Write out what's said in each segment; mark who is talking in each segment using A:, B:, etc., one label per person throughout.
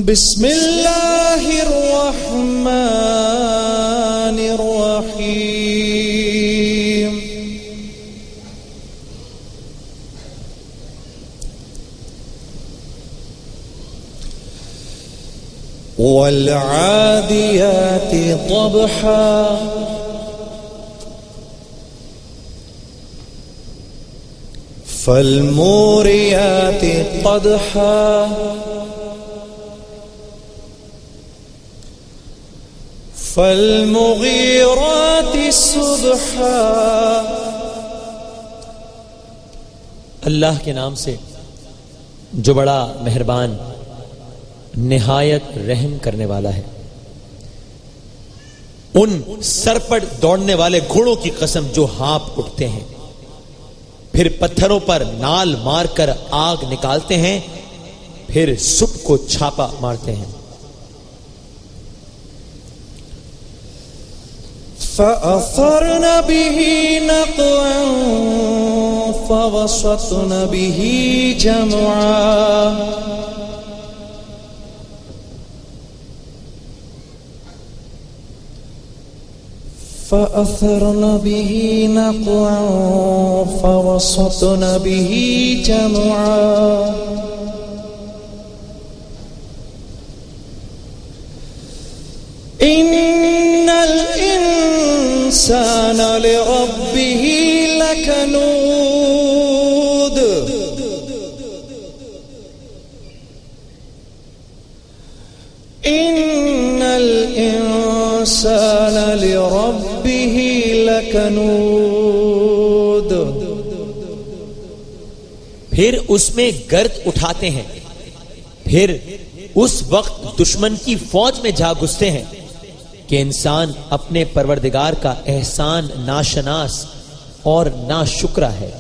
A: بسم اللہ الرحمن الرحیم والعادیات ضبحا فالموریات قدحا فالمغیرات صبحا۔
B: اللہ کے نام سے جو بڑا مہربان نہایت رحم کرنے والا ہے۔ ان سر پر دوڑنے والے گھوڑوں کی قسم جو ہانپ اٹھتے ہیں، پھر پتھروں پر نال مار کر آگ نکالتے ہیں، پھر صبح کو چھاپا مارتے ہیں۔
A: فأثرن به نقعا فوسطن به جمعا فأثرن به نقعا فوسطن به جمعا الإنسان لربه لكنود إن الإنسان لربه لكنود۔
B: پھر اس میں گرد اٹھاتے ہیں، پھر اس وقت دشمن کی فوج میں جا گھستے ہیں کہ انسان اپنے پروردگار کا احسان ناشناس اور ناشکرا ہے۔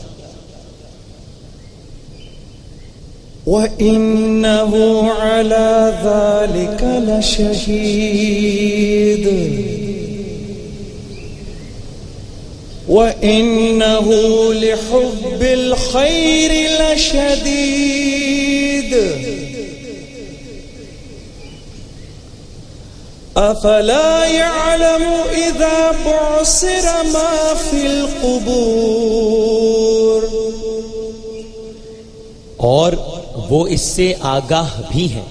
A: وَإِنَّهُ عَلَى ذَلِكَ لَشَهِيدٌ وَإِنَّهُ لِحُبِّ الْخَيْرِ لَشَدِيدٌ افلا يعلم اذا بعثر ما في القبور۔
B: اور وہ اس سے آگاہ بھی ہیں،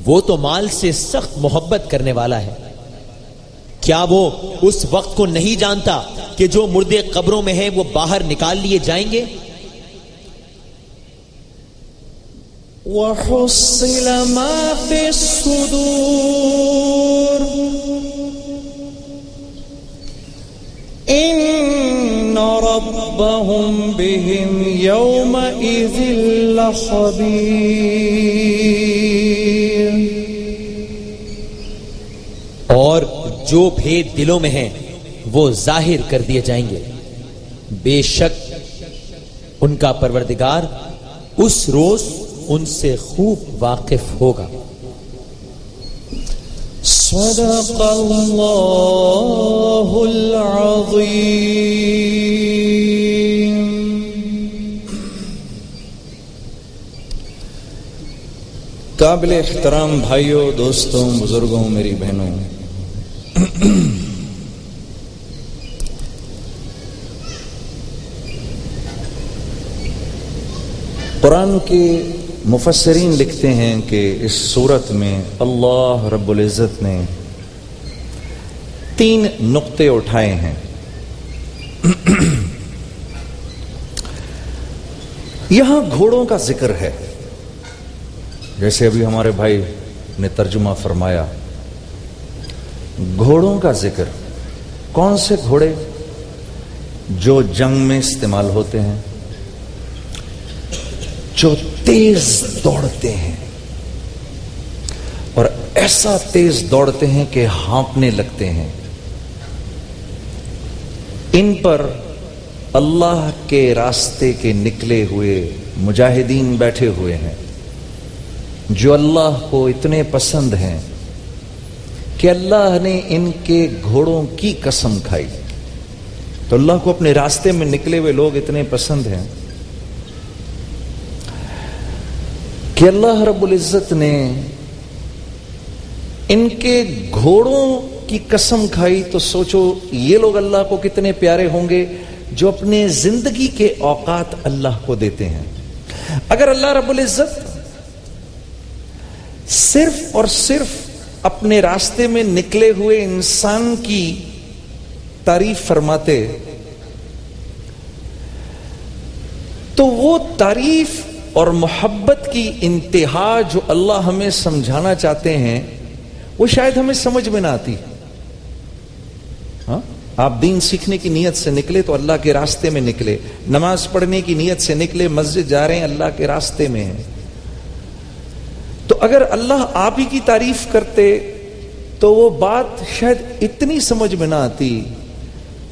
B: وہ تو مال سے سخت محبت کرنے والا ہے، کیا وہ اس وقت کو نہیں جانتا کہ جو مردے قبروں میں ہیں وہ باہر نکال لیے جائیں گے؟
A: وحصل ما في الصدور إن ربهم بهم يومئذ لخبير۔
B: اور جو بھید دلوں میں ہیں وہ ظاہر کر دیے جائیں گے، بے شک ان کا پروردگار اس روز ان سے خوب واقف ہوگا۔
A: صدق اللہ العظیم۔ قابل احترام بھائیوں، دوستوں، بزرگوں، میری بہنوں، قرآن کے مفسرین لکھتے ہیں کہ اس سورت میں اللہ رب العزت نے 3 نقطے اٹھائے ہیں۔ یہاں گھوڑوں کا ذکر ہے، جیسے ابھی ہمارے بھائی نے ترجمہ فرمایا، گھوڑوں کا ذکر۔ کون سے گھوڑے؟ جو جنگ میں استعمال ہوتے ہیں، جو تیز دوڑتے ہیں، اور ایسا تیز دوڑتے ہیں کہ ہانپنے لگتے ہیں۔ ان پر اللہ کے راستے کے نکلے ہوئے مجاہدین بیٹھے ہوئے ہیں، جو اللہ کو اتنے پسند ہیں کہ اللہ نے ان کے گھوڑوں کی قسم کھائی تو اللہ کو اپنے راستے میں نکلے ہوئے لوگ اتنے پسند ہیں کہ اللہ رب العزت نے ان کے گھوڑوں کی قسم کھائی. تو سوچو یہ لوگ اللہ کو کتنے پیارے ہوں گے جو اپنے زندگی کے اوقات اللہ کو دیتے ہیں. اگر اللہ رب العزت صرف اور صرف اپنے راستے میں نکلے ہوئے انسان کی تعریف فرماتے تو وہ تعریف اور محبت کی انتہا جو اللہ ہمیں سمجھانا چاہتے ہیں وہ شاید ہمیں سمجھ میں نہ آتی. ہاں آپ دین سیکھنے کی نیت سے نکلے تو اللہ کے راستے میں نکلے, نماز پڑھنے کی نیت سے نکلے, مسجد جا رہے ہیں اللہ کے راستے میں ہیں. تو اگر اللہ آپ ہی کی تعریف کرتے تو وہ بات شاید اتنی سمجھ میں نہ آتی.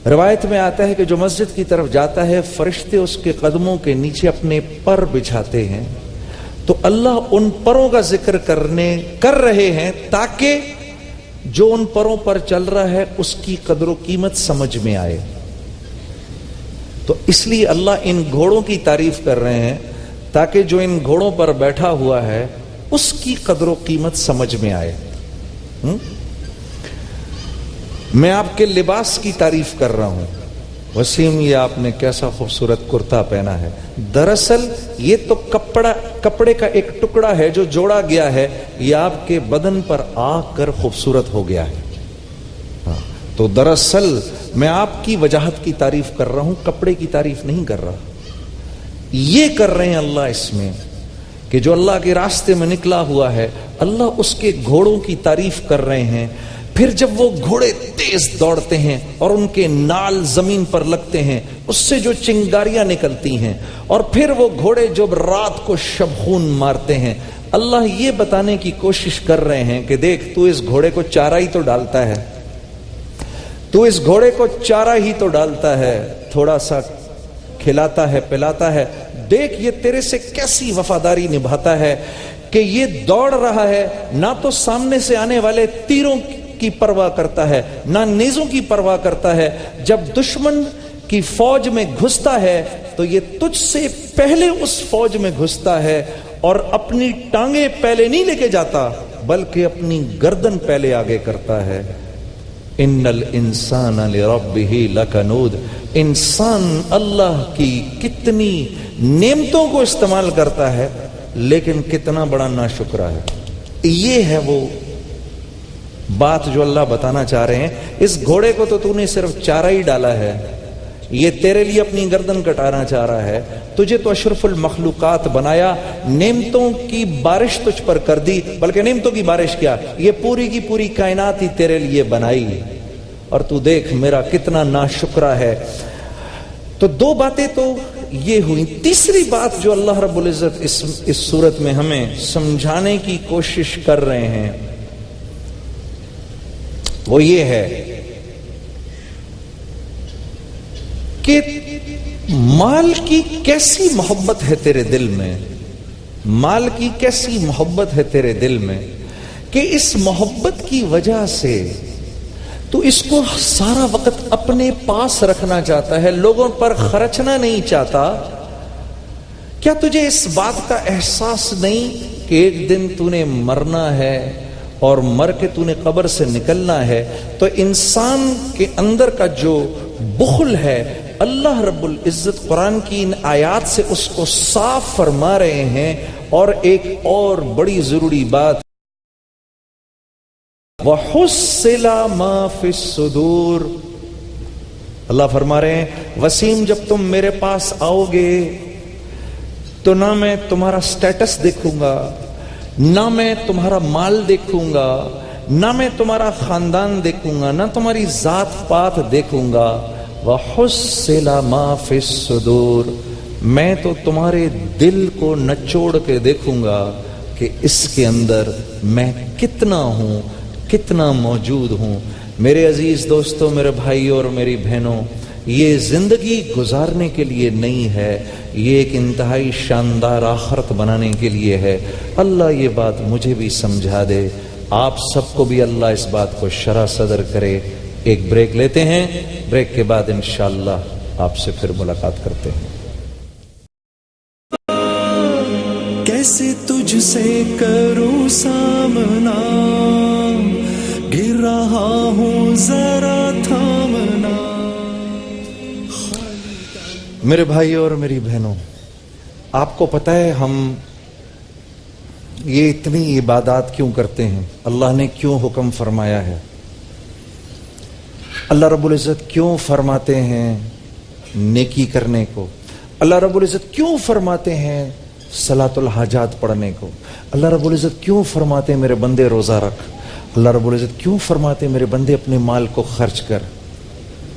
A: روایت میں آتا ہے کہ جو مسجد کی طرف جاتا ہے فرشتے اس کے قدموں کے نیچے اپنے پر بچھاتے ہیں. تو اللہ ان پروں کا ذکر کر رہے ہیں تاکہ جو ان پروں پر چل رہا ہے اس کی قدر و قیمت سمجھ میں آئے. تو اس لیے اللہ ان گھوڑوں کی تعریف کر رہے ہیں تاکہ جو ان گھوڑوں پر بیٹھا ہوا ہے اس کی قدر و قیمت سمجھ میں آئے. میں آپ کے لباس کی تعریف کر رہا ہوں. وسیم یہ آپ نے کیسا خوبصورت کرتا پہنا ہے. دراصل یہ تو کپڑے کا ایک ٹکڑا ہے جو جوڑا گیا ہے, یہ آپ کے بدن پر آ کر خوبصورت ہو گیا ہے. تو دراصل میں آپ کی وجاہت کی تعریف کر رہا ہوں, کپڑے کی تعریف نہیں کر رہا. یہ کر رہے ہیں اللہ اس میں کہ جو اللہ کے راستے میں نکلا ہوا ہے اللہ اس کے گھوڑوں کی تعریف کر رہے ہیں. پھر جب وہ گھوڑے تیز دوڑتے ہیں اور ان کے نال زمین پر لگتے ہیں اس سے جو چنگاریاں نکلتی ہیں, اور پھر وہ گھوڑے جب رات کو شبخون مارتے ہیں, اللہ یہ بتانے کی کوشش کر رہے ہیں کہ دیکھ تو اس گھوڑے کو چارہ ہی تو ڈالتا ہے, تو اس گھوڑے کو چارہ ہی تو ڈالتا ہے, تھوڑا سا کھلاتا ہے پلاتا ہے, دیکھ یہ تیرے سے کیسی وفاداری نبھاتا ہے کہ یہ دوڑ رہا ہے, نہ تو سامنے سے آنے والے تیروں کی پرواہ کرتا ہے نہ نیزوں کی پرواہ کرتا ہے. جب دشمن کی فوج میں گھستا ہے تو یہ تجھ سے پہلے اس فوج میں گھستا ہے اور اپنی ٹانگیں پہلے نہیں لے کے جاتا بلکہ اپنی گردن پہلے آگے کرتا ہے. ان الانسان لربہ لکنود. انسان اللہ کی کتنی نعمتوں کو استعمال کرتا ہے لیکن کتنا بڑا ناشکرا ہے. یہ ہے وہ بات جو اللہ بتانا چاہ رہے ہیں. اس گھوڑے کو تو نے صرف چارہ ہی ڈالا ہے, یہ تیرے لیے اپنی گردن کٹانا چاہ رہا ہے. تجھے تو اشرف المخلوقات بنایا, نعمتوں کی بارش تجھ پر کر دی, بلکہ نعمتوں کی بارش کیا, یہ پوری کی پوری کائنات ہی تیرے لیے بنائی, اور تو دیکھ میرا کتنا ناشکرا ہے. تو دو باتیں تو یہ ہوئی. تیسری بات جو اللہ رب العزت اس صورت میں ہمیں سمجھانے کی کوشش کر رہے ہیں وہ یہ ہے کہ مال کی کیسی محبت ہے تیرے دل میں, مال کی کیسی محبت ہے تیرے دل میں کہ اس محبت کی وجہ سے تو اس کو سارا وقت اپنے پاس رکھنا چاہتا ہے, لوگوں پر خرچنا نہیں چاہتا. کیا تجھے اس بات کا احساس نہیں کہ ایک دن تو نے مرنا ہے اور مر کے تو نے قبر سے نکلنا ہے؟ تو انسان کے اندر کا جو بخل ہے اللہ رب العزت قرآن کی ان آیات سے اس کو صاف فرما رہے ہیں. اور ایک اور بڑی ضروری بات, وَحُصِّلَ مَا فِي الصُّدُورِ, اللہ فرما رہے ہیں وسیم جب تم میرے پاس آؤ گے تو نہ میں تمہارا سٹیٹس دیکھوں گا, نہ میں تمہارا مال دیکھوں گا, نہ میں تمہارا خاندان دیکھوں گا, نہ تمہاری ذات پات دیکھوں گا. وَحُصِّلَ مَا فِي الصُّدُورِ, میں تو تمہارے دل کو نچوڑ کے دیکھوں گا کہ اس کے اندر میں کتنا ہوں, کتنا موجود ہوں. میرے عزیز دوستوں, میرے بھائیوں اور میری بہنوں, یہ زندگی گزارنے کے لیے نہیں ہے, یہ ایک انتہائی شاندار آخرت بنانے کے لیے ہے. اللہ یہ بات مجھے بھی سمجھا دے, آپ سب کو بھی اللہ اس بات کو شرح صدر کرے. ایک بریک لیتے ہیں, بریک کے بعد انشاءاللہ آپ سے پھر ملاقات کرتے ہیں.
C: کیسے تجھ سے کروں سامنا, گر رہا ہوں ذرا تھامنا.
A: میرے بھائیوں اور میری بہنوں, آپ کو پتہ ہے ہم یہ اتنی عبادات کیوں کرتے ہیں؟ اللہ نے کیوں حکم فرمایا ہے؟ اللہ رب العزت کیوں فرماتے ہیں نیکی کرنے کو؟ اللہ رب العزت کیوں فرماتے ہیں صلاۃ الحاجات پڑھنے کو؟ اللہ رب العزت کیوں فرماتے ہیں میرے بندے روزہ رکھ؟ اللہ رب العزت کیوں فرماتے ہیں میرے بندے اپنے مال کو خرچ کر؟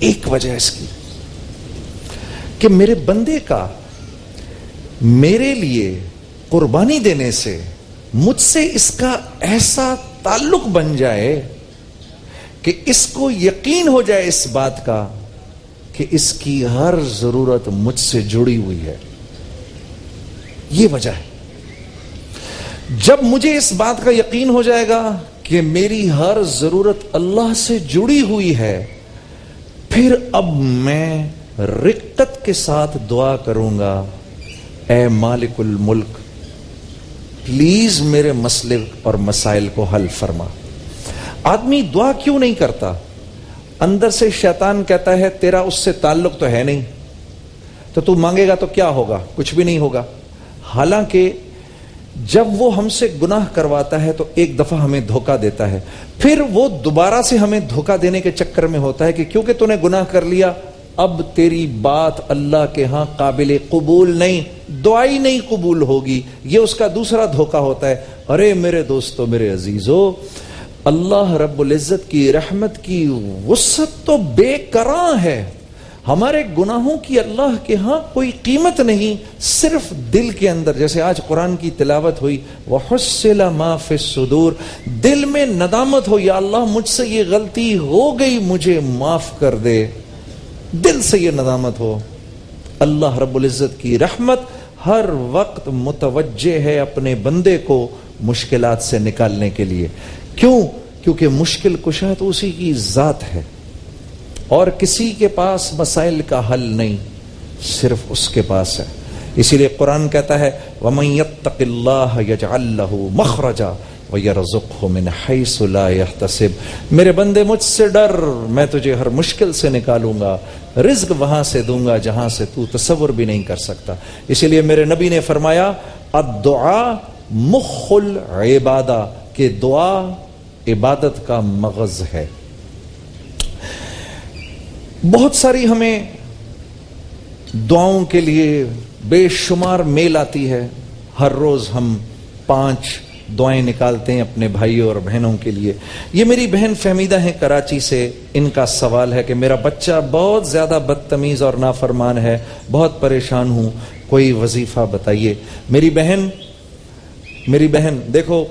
A: ایک وجہ اس کی کہ میرے بندے کا میرے لیے قربانی دینے سے مجھ سے اس کا ایسا تعلق بن جائے کہ اس کو یقین ہو جائے اس بات کا کہ اس کی ہر ضرورت مجھ سے جڑی ہوئی ہے. یہ وجہ ہے. جب مجھے اس بات کا یقین ہو جائے گا کہ میری ہر ضرورت اللہ سے جڑی ہوئی ہے, پھر اب میں رقت کے ساتھ دعا کروں گا, اے مالک الملک پلیز میرے مسئلے اور مسائل کو حل فرما. آدمی دعا کیوں نہیں کرتا؟ اندر سے شیطان کہتا ہے تیرا اس سے تعلق تو ہے نہیں, تو مانگے گا تو کیا ہوگا؟ کچھ بھی نہیں ہوگا. حالانکہ جب وہ ہم سے گناہ کرواتا ہے تو ایک دفعہ ہمیں دھوکہ دیتا ہے, پھر وہ دوبارہ سے ہمیں دھوکہ دینے کے چکر میں ہوتا ہے کہ کیونکہ تو نے گناہ کر لیا اب تیری بات اللہ کے ہاں قابل قبول نہیں, دعائی نہیں قبول ہوگی. یہ اس کا دوسرا دھوکہ ہوتا ہے. ارے میرے دوستو, میرے عزیزو, اللہ رب العزت کی رحمت کی وسعت تو بے کراں ہے. ہمارے گناہوں کی اللہ کے ہاں کوئی قیمت نہیں, صرف دل کے اندر, جیسے آج قرآن کی تلاوت ہوئی وَحُصِّلَ مَا فِي الصُّدُورِ, دل میں ندامت ہو, یا اللہ مجھ سے یہ غلطی ہو گئی, مجھے معاف کر دے. دل سے یہ ندامت ہو. اللہ رب العزت کی رحمت ہر وقت متوجہ ہے اپنے بندے کو مشکلات سے نکالنے کے لیے. کیوں؟ کیونکہ مشکل کشا تو اسی کی ذات ہے, اور کسی کے پاس مسائل کا حل نہیں, صرف اس کے پاس ہے. اسی لیے قرآن کہتا ہے وَمَن يَتَّقِ اللَّهَ يَجْعَل لَّهُ مَخْرَجًا وَيَرْزُقْهُ مِنْ حَيْثُ لَا يَحْتَسِبُ. میرے بندے مجھ سے ڈر, میں تجھے ہر مشکل سے نکالوں گا, رزق وہاں سے دوں گا جہاں سے تو تصور بھی نہیں کر سکتا. اسی لیے میرے نبی نے فرمایا الدعاء مخ العبادہ, کہ دعا عبادت کا مغز ہے. بہت ساری ہمیں دعاؤں کے لیے بے شمار میل آتی ہے. ہر روز ہم 5 دعائیں نکالتے ہیں اپنے بھائیوں اور بہنوں کے لیے. یہ میری بہن فہمیدہ ہیں کراچی سے, ان کا سوال ہے کہ میرا بچہ بہت زیادہ بدتمیز اور نافرمان ہے, بہت پریشان ہوں, کوئی وظیفہ بتائیے. میری بہن دیکھو,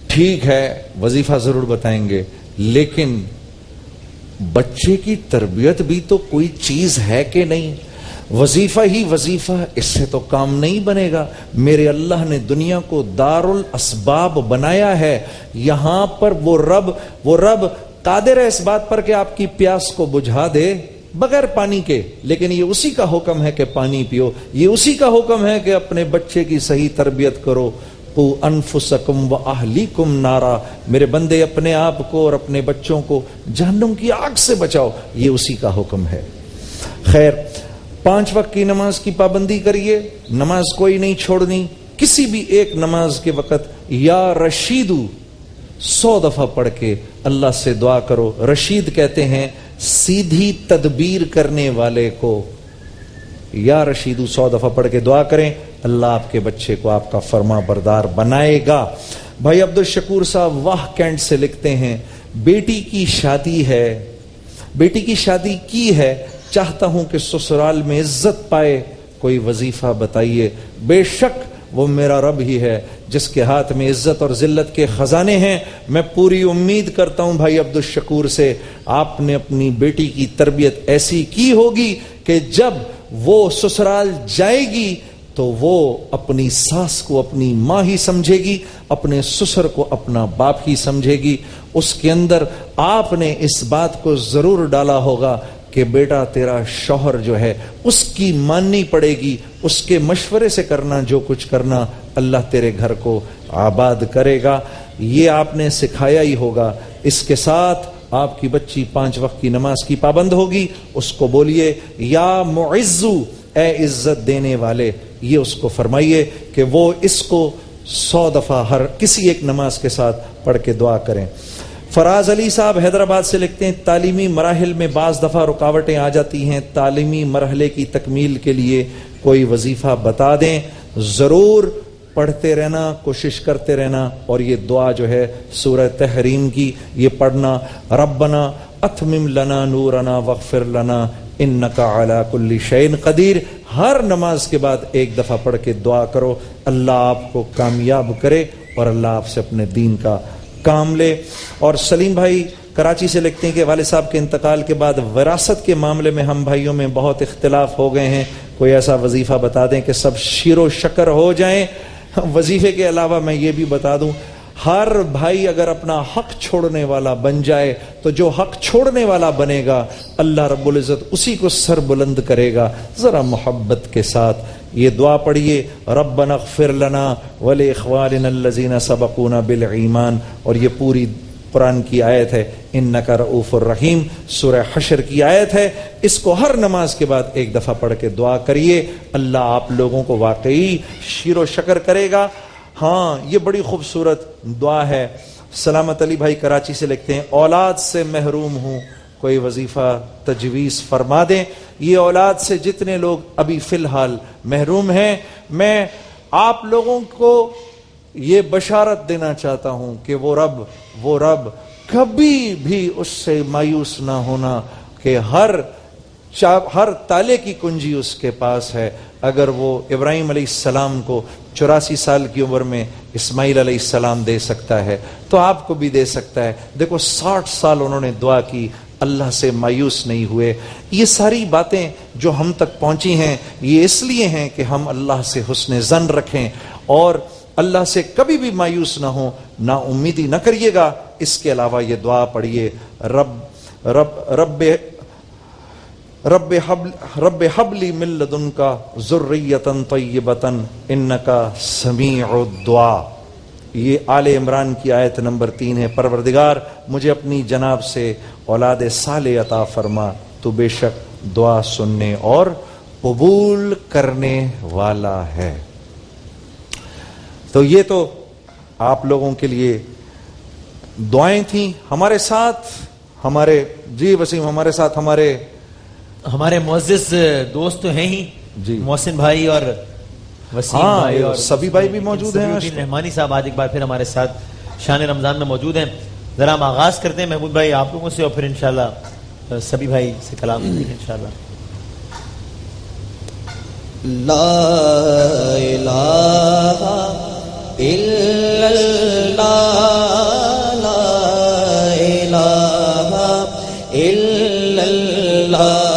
A: ٹھیک ہے وظیفہ ضرور بتائیں گے, لیکن بچے کی تربیت بھی تو کوئی چیز ہے کہ نہیں؟ وظیفہ ہی وظیفہ, اس سے تو کام نہیں بنے گا. میرے اللہ نے دنیا کو دار الاسباب بنایا ہے. یہاں پر وہ رب قادر ہے اس بات پر کہ آپ کی پیاس کو بجھا دے بغیر پانی کے, لیکن یہ اسی کا حکم ہے کہ پانی پیو, یہ اسی کا حکم ہے کہ اپنے بچے کی صحیح تربیت کرو. قُوا أَنفُسَكُمْ وَأَهْلِيكُمْ نَارًا, میرے بندے اپنے آپ کو اور اپنے بچوں کو جہنم کی آگ سے بچاؤ, یہ اسی کا حکم ہے. خیر, 5 وقت کی نماز کی پابندی کریے, نماز کوئی نہیں چھوڑنی. کسی بھی ایک نماز کے وقت یا رشیدو 100 دفعہ پڑھ کے اللہ سے دعا کرو. رشید کہتے ہیں سیدھی تدبیر کرنے والے کو. یا رشیدو 100 دفعہ پڑھ کے دعا کریں, اللہ آپ کے بچے کو آپ کا فرما بردار بنائے گا. بھائی عبد الشکور صاحب واہ کینٹ سے لکھتے ہیں بیٹی کی شادی ہے, بیٹی کی شادی کی ہے, چاہتا ہوں کہ سسرال میں عزت پائے, کوئی وظیفہ بتائیے. بے شک وہ میرا رب ہی ہے جس کے ہاتھ میں عزت اور ذلت کے خزانے ہیں. میں پوری امید کرتا ہوں بھائی عبد الشکور سے, آپ نے اپنی بیٹی کی تربیت ایسی کی ہوگی کہ جب وہ سسرال جائے گی تو وہ اپنی ساس کو اپنی ماں ہی سمجھے گی, اپنے سسر کو اپنا باپ ہی سمجھے گی. اس کے اندر آپ نے اس بات کو ضرور ڈالا ہوگا کہ بیٹا تیرا شوہر جو ہے اس کی ماننی پڑے گی، اس کے مشورے سے کرنا جو کچھ کرنا، اللہ تیرے گھر کو آباد کرے گا، یہ آپ نے سکھایا ہی ہوگا۔ اس کے ساتھ آپ کی بچی 5 وقت کی نماز کی پابند ہوگی، اس کو بولیے یا معزو، اے عزت دینے والے، یہ اس کو فرمائیے کہ وہ اس کو 100 دفعہ ہر کسی ایک نماز کے ساتھ پڑھ کے دعا کریں۔ فراز علی صاحب حیدرآباد سے لکھتے ہیں تعلیمی مراحل میں بعض دفعہ رکاوٹیں آ جاتی ہیں، تعلیمی مرحلے کی تکمیل کے لیے کوئی وظیفہ بتا دیں۔ ضرور پڑھتے رہنا، کوشش کرتے رہنا، اور یہ دعا جو ہے سورہ تحریم کی یہ پڑھنا، ربنا اتمم لنا نورنا واغفر لنا انک علی کل شیء قدیر، ہر نماز کے بعد ایک دفعہ پڑھ کے دعا کرو، اللہ آپ کو کامیاب کرے اور اللہ آپ سے اپنے دین کا کام لے۔ اور سلیم بھائی کراچی سے لکھتے ہیں کہ والد صاحب کے انتقال کے بعد وراثت کے معاملے میں ہم بھائیوں میں بہت اختلاف ہو گئے ہیں، کوئی ایسا وظیفہ بتا دیں کہ سب شیر و شکر ہو جائیں۔ وظیفے کے علاوہ میں یہ بھی بتا دوں، ہر بھائی اگر اپنا حق چھوڑنے والا بن جائے تو جو حق چھوڑنے والا بنے گا اللہ رب العزت اسی کو سر بلند کرے گا۔ ذرا محبت کے ساتھ یہ دعا پڑھیے، ربنا اغفر لنا ولاخواننا الذین سبقونا بالایمان، اور یہ پوری قرآن کی آیت ہے، انک رؤوف الرحیم، سورہ حشر کی آیت ہے، اس کو ہر نماز کے بعد ایک دفعہ پڑھ کے دعا کریے، اللہ آپ لوگوں کو واقعی شیر و شکر کرے گا۔ ہاں یہ بڑی خوبصورت دعا ہے۔ سلامت علی بھائی کراچی سے لکھتے ہیں اولاد سے محروم ہوں، کوئی وظیفہ تجویز فرما دیں۔ یہ اولاد سے جتنے لوگ ابھی فی الحال محروم ہیں، میں آپ لوگوں کو یہ بشارت دینا چاہتا ہوں کہ وہ رب کبھی بھی اس سے مایوس نہ ہونا کہ ہر تالے کی کنجی اس کے پاس ہے۔ اگر وہ ابراہیم علیہ السلام کو 84 سال کی عمر میں اسماعیل علیہ السلام دے سکتا ہے تو آپ کو بھی دے سکتا ہے۔ دیکھو 60 سال انہوں نے دعا کی، اللہ سے مایوس نہیں ہوئے۔ یہ ساری باتیں جو ہم تک پہنچی ہیں یہ اس لیے ہیں کہ ہم اللہ سے حسن ظن رکھیں اور اللہ سے کبھی بھی مایوس نہ ہوں، نا امیدی نہ کریے گا۔ اس کے علاوہ یہ دعا پڑھیے، رب حب لی من لدنک ذریۃ طیبۃ انک سمیع الدعاء۔ یہ آل عمران کی آیت نمبر 3 ہے، پروردگار مجھے اپنی جناب سے اولاد صالح عطا فرما، تو بے شک دعا سننے اور قبول کرنے والا ہے۔ تو یہ تو آپ لوگوں کے لیے دعائیں تھیں۔ ہمارے ساتھ جی وسیم، ہمارے ساتھ ہمارے
B: معزز دوست تو ہیں ہی
A: جی،
B: محسن بھائی اور وسیم بھائی اور
A: سبھی بھائی بھی موجود ہیں۔
B: رحمانی صاحب آج ایک بار پھر ہمارے ساتھ شان رمضان میں موجود ہیں۔ ذرا ہم آغاز کرتے ہیں محمود بھائی آپ لوگوں سے اور پھر انشاءاللہ سبھی بھائی سے کلام کریں گے انشاءاللہ۔
D: لا الہ الا اللہ، لا الہ الا اللہ،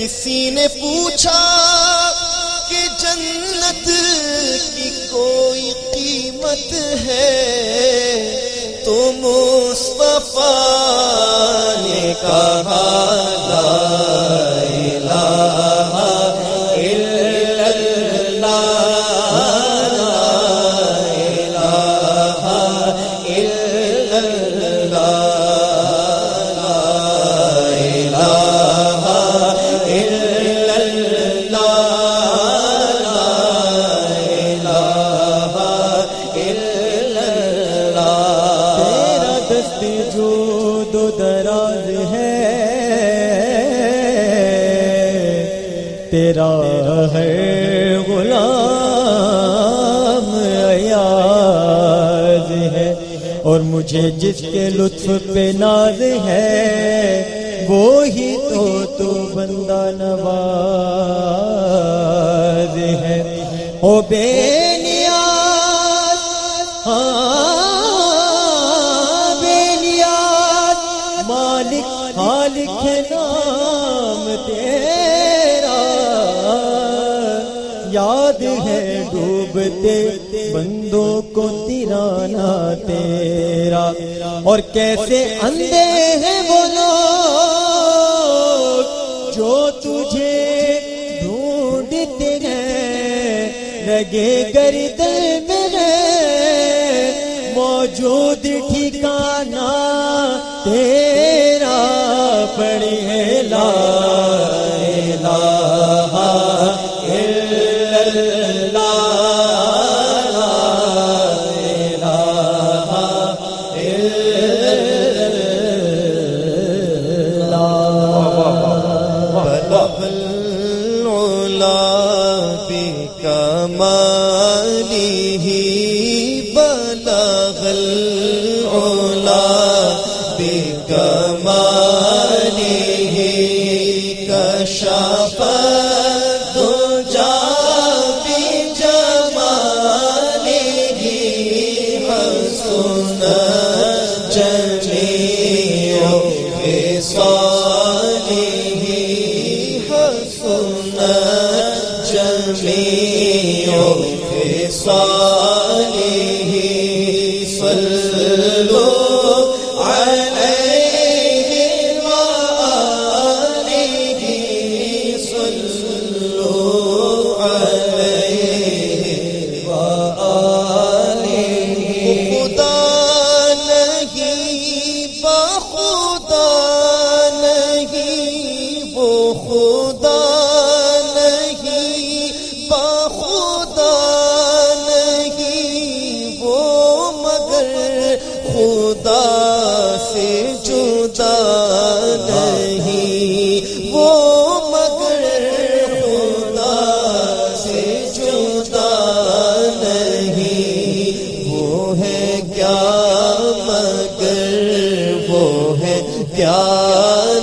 E: کسی نے پوچھا کہ جنت کی کوئی قیمت ہے تو مصطفیٰ نے کہا لا الہ الا اللہ لا الہ الا اللہ لا الہ الا اللہ لا الہ الا اللہ.
F: تیرا دست جود و دراز ہے، تیرا ہے غلام ایاز ہے، اور مجھے جس کے لطف پہ ناز ہے وہی تو بندہ نواز ہے. او بے نیاز بے نیاز مالک خالق ہے نام تیرا، یاد ہے ڈوبتے بندوں کو تیرانا تیرا. اور کیسے اندھے ہیں وہ لوگ جو تجھے ڈھونڈتے ہیں، لگے گردن میں موجود ٹھکانہ تیرا پڑے لا الہ الا اللہ لا الہ الا اللہ.
E: بلغ العلا بکمالہ بلغ العلا بکمالہ کشف الدجا بجمالہ حسن جمیع خصالہ حسن جمیع خصالہ صلو علیہ وآلہ صلو علیہ وآلہ. خدا نہیں بخدا نہیں وہ خدا نہیں بخدا نہیں وہ مگر خدا سے جدا نہیں وہ مگر خدا سے جدا نہیں. وہ ہے کیا مگر وہ ہے کیا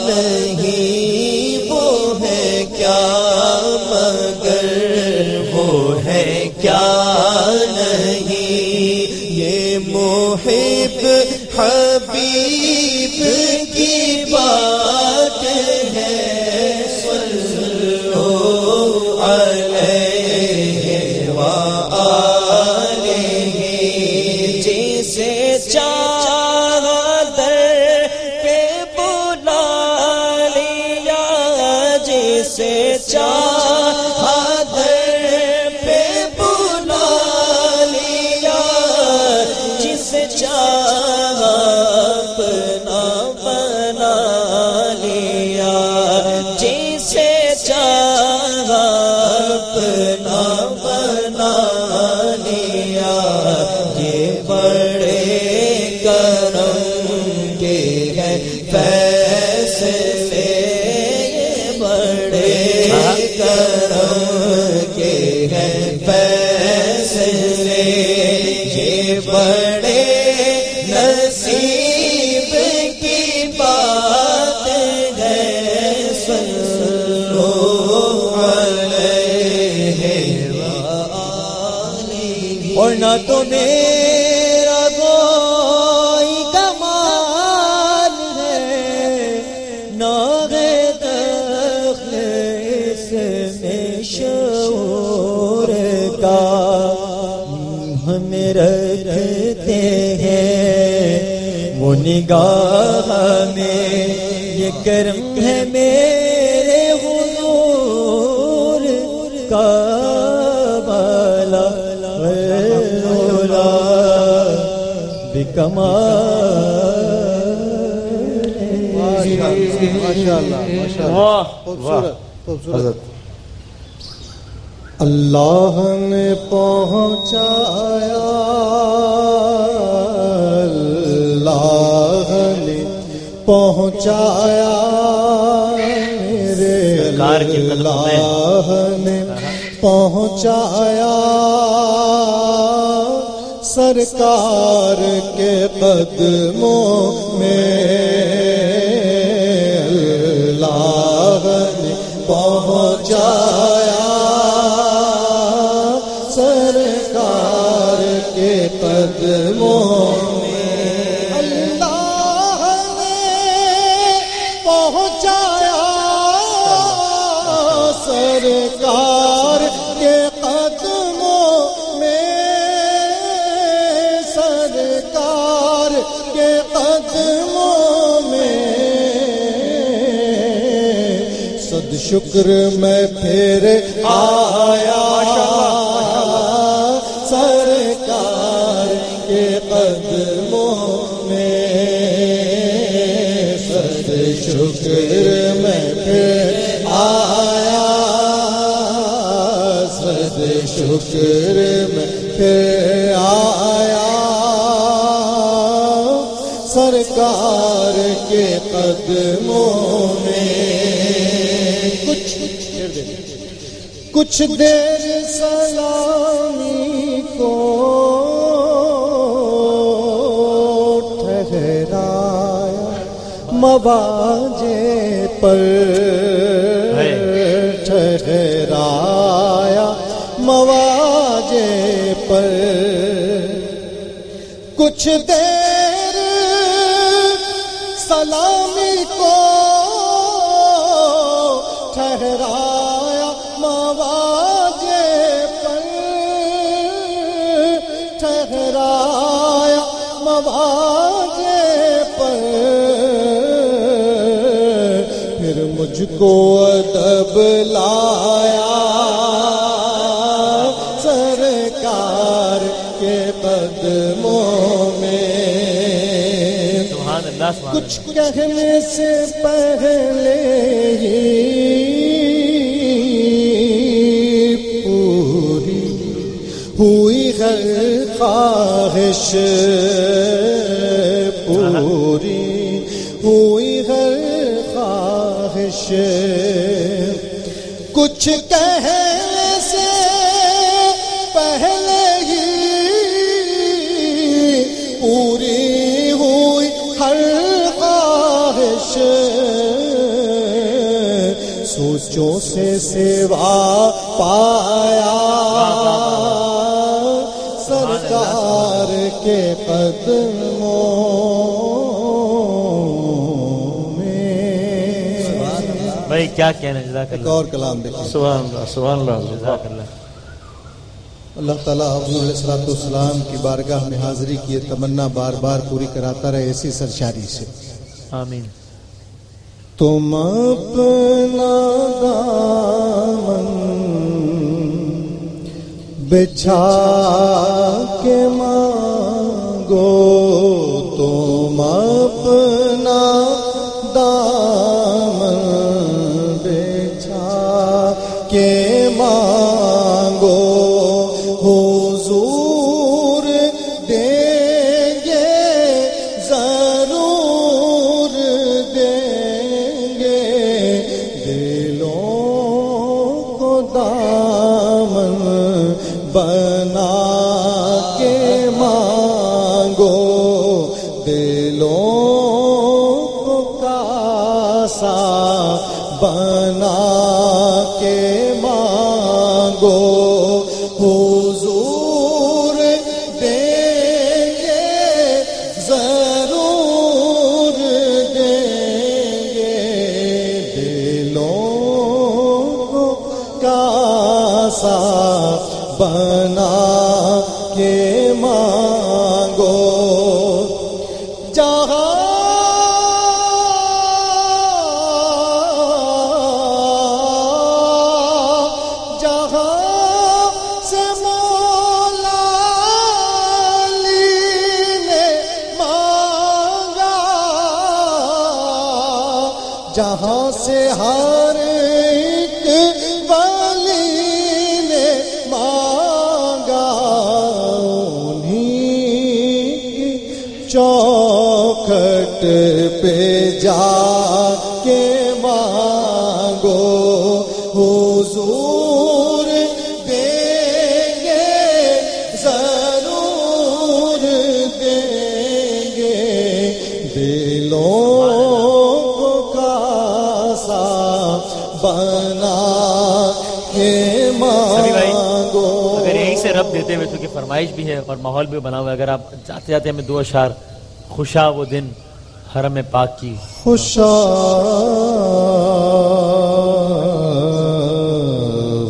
E: نہیں وہ ہے کیا مگر وہ ہے کیا نہیں. یہ محب حبیب کی بات ہے صلو علیہ وآلہ. جسے چاہا در پہ بلا لیا جسے چاہا در پہ بلا لیا جسے چاہا اپنا بنا لیا جسے چاہا اپنا بنا لیا. یہ بڑے کرم کے ہیں فیصلے یہ بڑے کرم کے ہیں فیصلے یہ بڑے نصیب کی بات ہے صلو علیہ وآلہ.
F: اور نہ تو میرا کوئی کمال ہے نہ ہے دخل نگاہ ہمیں رکھتے ہیں، وہ نگاہ میں یہ کرم ہے میرے حضور کا بالا
C: اللہ نے پہنچایا، اللہ نے پہنچایا میرے اللہ نے پہنچایا سرکار کے قدموں میں، اللہ نے پہنچایا سرکار کے قدموں میں، اللہ نے پہنچایا سرکار کے قدموں میں، سرکار کے قدموں میں، صد شکر میں پھر آیا سرکار کے قدموں میں، صد شکر میں پھر آیا، صد شکر میں پھر آیا سرکار کے قدموں میں، کچھ دیر سلامی کو ٹھہرایا مواجے پر، ٹھہرایا مواجے پر، کچھ دیر سلامی کو ٹھہرایا مواجے پر، ٹھہرایا مواجے پر، پھر مجھ کو ادب لایا سرکار کے قدموں میں، کچھ کہنے سے پہلے ہی پوری ہوئی ہر خواہش، پوری ہوئی ہر خواہش، کچھ کہنے سے پہلے ہی پوری ہوئی ہر خواہش، سوچوں سے سوا پایا سرکار کے قدموں میں۔
B: بھائی کیا کہنا، جزاک اللہ۔
C: ایک اور کلام دیکھیں۔
A: سبحان اللہ، سبحان اللہ،
B: جزاک اللہ۔
C: اللہ تعالیٰ حضور علیہ الصلوۃ والسلام کی بارگاہ میں حاضری کی یہ تمنا بار بار پوری کراتا رہے ایسی سرشاری سے۔
B: آمین۔
C: تم اپنا دامن بچھا کے مانگو، تم اپنا دامن بچھا کے مانگو، حضور دیں گے ضرور دیں گے، دلوں کو دامن بنا کے مانگو، دلوں کو کاسا بنا کے مانگو، حضور دیں گے ضرور دیں گے، دلوں کو کاسا بنا کے مانگو جہاں سے مولا علی نے مانگا، جہاں سے ہر ایک ولی نے مانگا، انہیں چوکھٹ پہ جا کے مانگو، حضور دیں گے ضرور دیں گے، دلوں کو کاسا بنا کے مانگو۔
G: اگر یہیں سے رب دیتے ہوئے تو کہ فرمائش بھی ہے اور ماحول بھی بنا ہوا ہے، اگر آپ جاتے جاتے ہمیں دو اشعار خوشا وہ دن حرم پاک کی۔
C: خوشا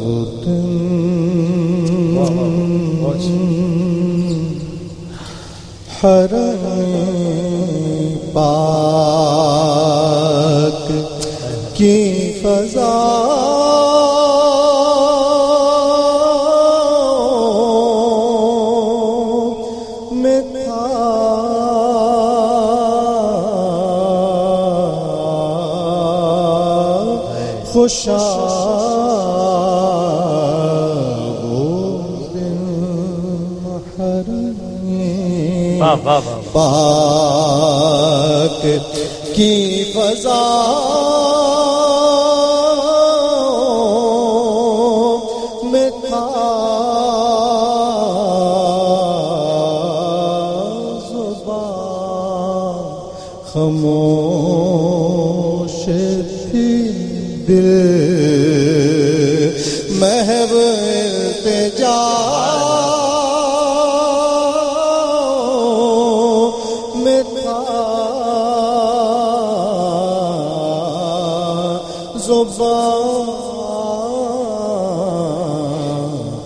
C: وہ دن حرم پاک کی فضا میں تھا خوشا وہ دن حرم پاک کی فضا میں تھا زبان خاموش تھی، دل محو التجا میں تھا، زبان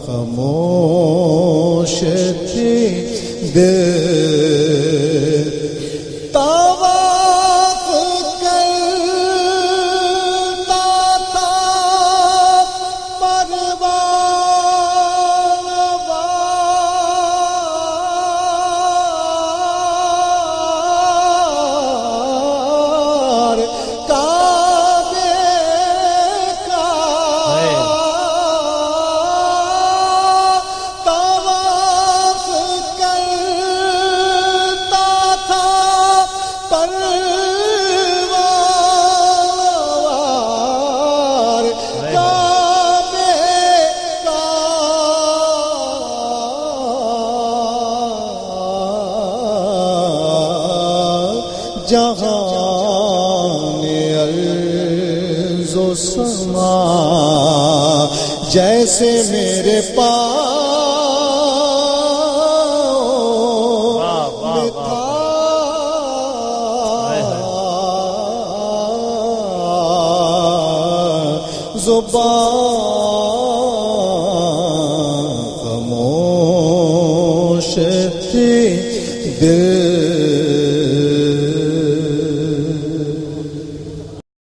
C: خاموش تھی، دل جہان عرض و سما جیسے میرے پاؤں میں تھا، زبان